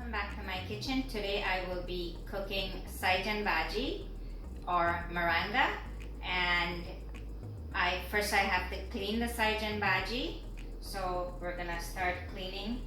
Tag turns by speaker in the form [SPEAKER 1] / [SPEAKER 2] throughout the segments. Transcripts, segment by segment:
[SPEAKER 1] welcome back to my kitchen. Today I will be cooking Saijan bhaji or maranga, and first I have to clean the Saijan bhaji, so we're gonna start cleaning.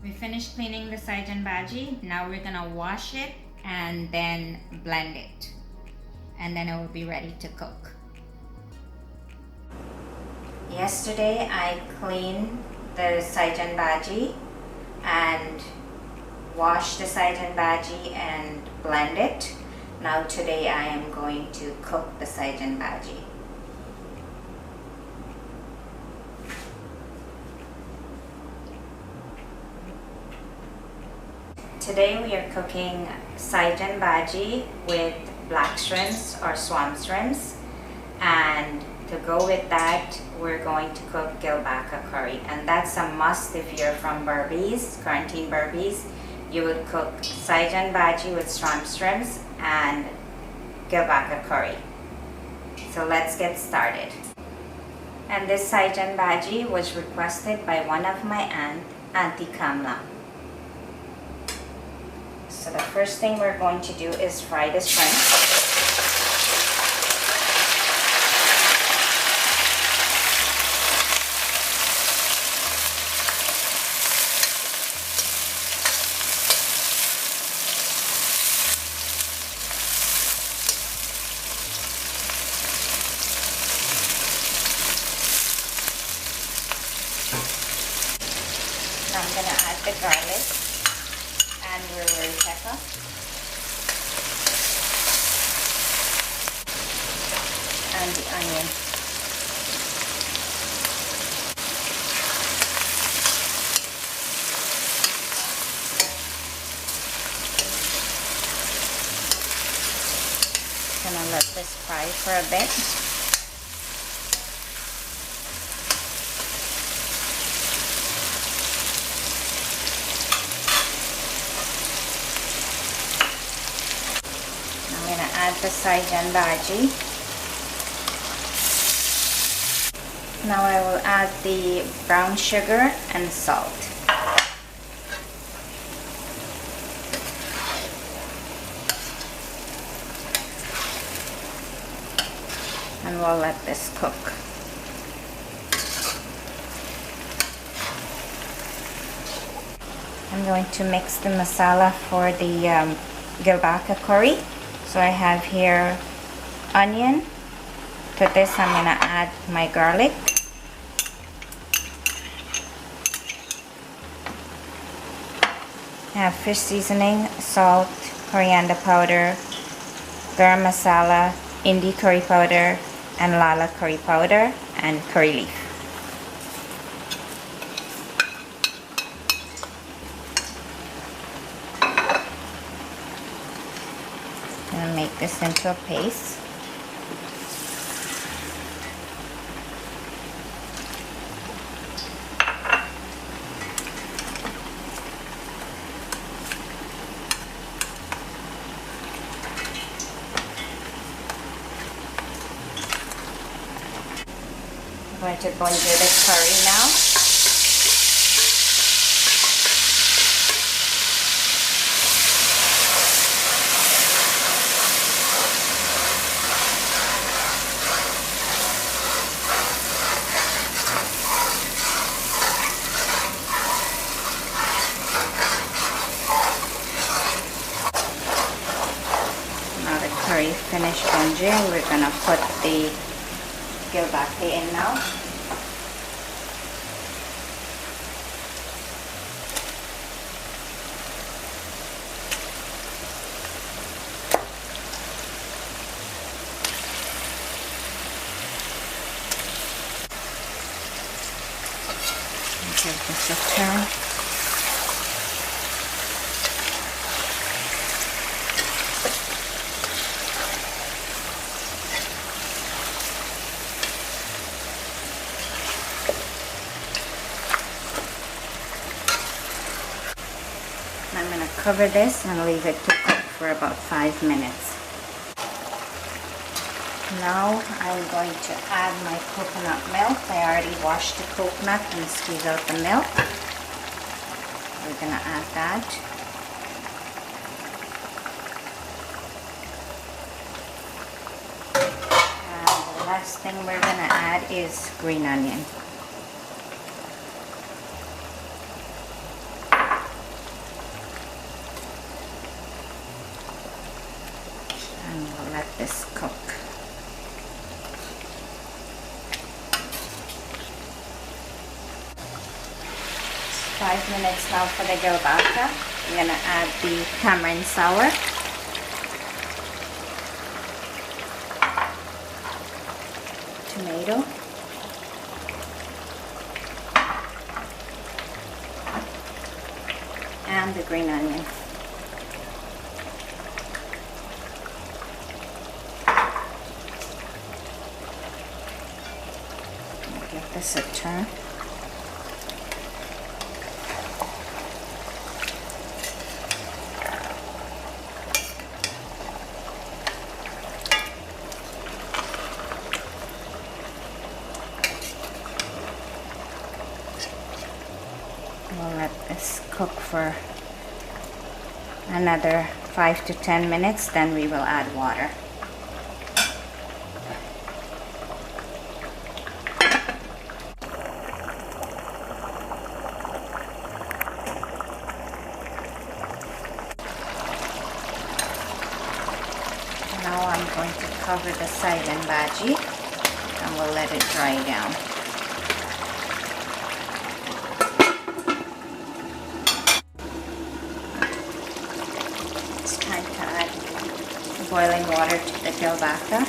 [SPEAKER 1] We finished cleaning the Saijan bhaji. Now we're gonna wash it and then blend it, and then it will be ready to cook. Yesterday I cleaned the Saijan bhaji and washed the Saijan bhaji and blend it. Now today I am going to cook the Saijan bhaji. Today we are cooking Saijan bhaji with black shrimps or swamp shrimps, and to go with that we're going to cook Gilbaka curry, and that's a must if you're from Berbice, quarantine Berbice. You would cook Saijan bhaji with swamp shrimps and Gilbaka curry. So let's get started. And this Saijan bhaji was requested by one of my Auntie Kamla. So the first thing we're going to do is fry the shrimp. Now I'm going to add the garlic and wiri pepper, and the onion. Gonna let this fry for a bit. I'm going to add the Saijan bhaji. Now I will add the brown sugar and salt. And we'll let this cook. I'm going to mix the masala for the Gilbaka curry. So I have here onion. To this I'm going to add my garlic. I have fish seasoning, salt, coriander powder, garam masala, Indi curry powder, and lala curry powder, and curry leaf. I'm going to make this into a paste. I'm going to bonjour the curry now. Curry finished bonjour, we're gonna put the Gilbaka in now. this a turn. I'm going to cover this and leave it to cook for about 5 minutes. Now I'm going to add my coconut milk. I already washed the coconut and squeezed out the milk. We're going to add that. And the last thing we're going to add is green onion. And we'll let this cook. 5 minutes now for the Gilbaka. I'm going to add the tamarin sour. Tomato. And the green onion. Give this a turn. We'll let this cook for another 5 to 10 minutes, then we will add water. Now I'm going to cover the Saijan bhaji and we'll let it dry down. Boiling water to the Gilbaka.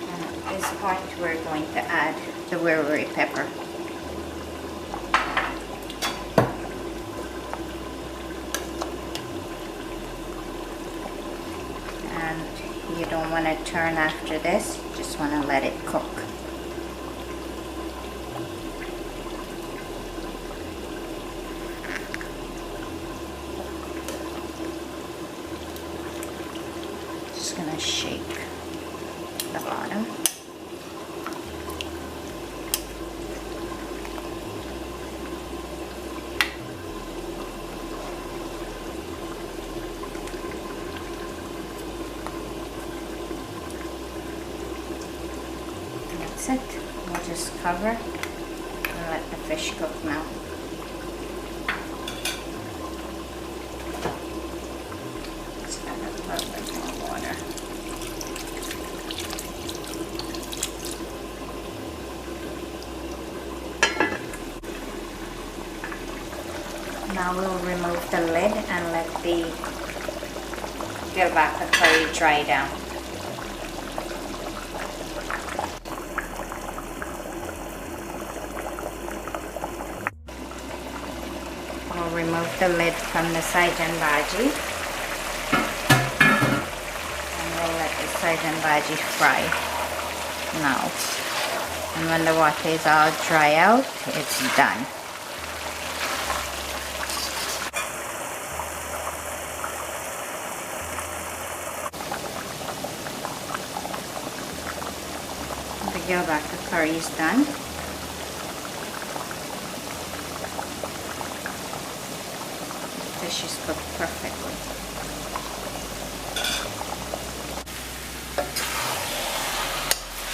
[SPEAKER 1] And at this point we're going to add the wiri pepper. And you don't want to turn after this, you just want to let it cook. Just gonna shake the bottom. That's it. We'll just cover and let the fish cook now. Just add a little bit more water. Now we'll remove the lid and let the Gilbaka curry dry down. We'll remove the lid from the Saijan bhaji and we'll let the Saijan bhaji fry now. And when the water is all dry out, it's done. The Gilbaka curry is done. The fish is cooked perfectly.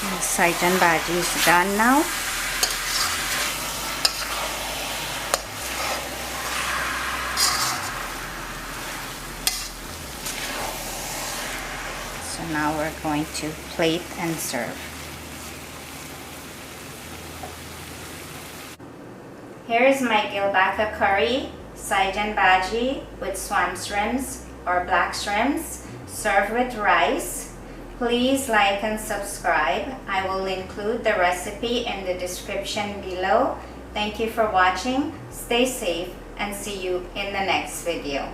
[SPEAKER 1] And the Saijan bhaji is done now. So now we're going to plate and serve. Here is my Gilbaka curry, Saijan bhaji with swamp shrimps or black shrimps, served with rice, Please like and subscribe. I will include the recipe in the description below. Thank you for watching. Stay safe and see you in the next video.